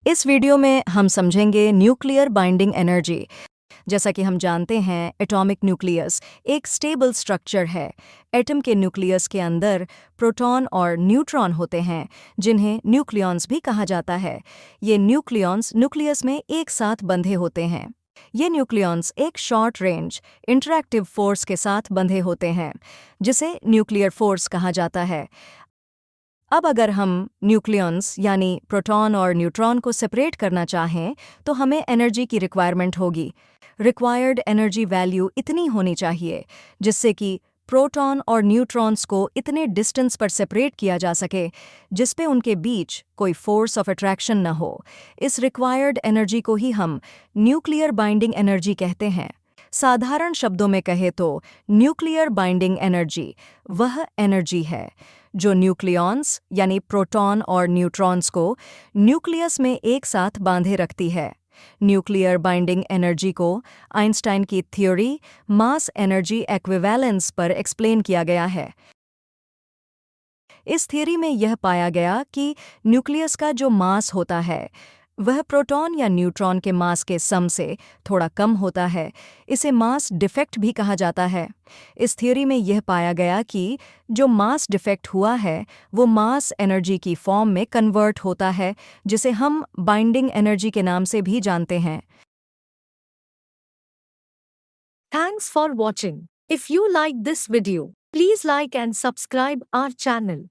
इस वीडियो में हम समझेंगे न्यूक्लियर बाइंडिंग एनर्जी। जैसा कि हम जानते हैं, एटॉमिक न्यूक्लियस एक स्टेबल स्ट्रक्चर है। एटम के न्यूक्लियस के अंदर प्रोटॉन और न्यूट्रॉन होते हैं, जिन्हें न्यूक्लियॉन्स भी कहा जाता है। ये न्यूक्लियॉन्स न्यूक्लियस में एक साथ बंधे होते हैं। ये न्यूक्लियॉन्स एक शॉर्ट रेंज इंटरैक्टिव फोर्स के साथ बंधे होते हैं, जिसे न्यूक्लियर फोर्स कहा जाता है। अब अगर हम न्यूक्लियॉन्स यानी प्रोटॉन और न्यूट्रॉन को सेपरेट करना चाहें, तो हमें एनर्जी की रिक्वायरमेंट होगी। रिक्वायर्ड एनर्जी वैल्यू इतनी होनी चाहिए जिससे कि प्रोटॉन और न्यूट्रॉन्स को इतने डिस्टेंस पर सेपरेट किया जा सके जिसपे उनके बीच कोई फोर्स ऑफ अट्रैक्शन न हो। इस रिक्वायर्ड एनर्जी को ही हम न्यूक्लियर बाइंडिंग एनर्जी कहते हैं। साधारण शब्दों में कहे तो न्यूक्लियर बाइंडिंग एनर्जी वह एनर्जी है जो न्यूक्लियॉन्स यानी प्रोटॉन और न्यूट्रॉन्स को न्यूक्लियस में एक साथ बांधे रखती है। न्यूक्लियर बाइंडिंग एनर्जी को आइंस्टाइन की थ्योरी मास एनर्जी एक्विवैलेंस पर एक्सप्लेन किया गया है। इस थ्योरी में यह पाया गया कि न्यूक्लियस का जो मास होता है वह प्रोटॉन या न्यूट्रॉन के मास के सम से थोड़ा कम होता है। इसे मास डिफेक्ट भी कहा जाता है। इस थ्योरी में यह पाया गया कि जो मास डिफेक्ट हुआ है वो मास एनर्जी की फॉर्म में कन्वर्ट होता है, जिसे हम बाइंडिंग एनर्जी के नाम से भी जानते हैं। Thanks for watching. If you like this video, please like and subscribe our channel.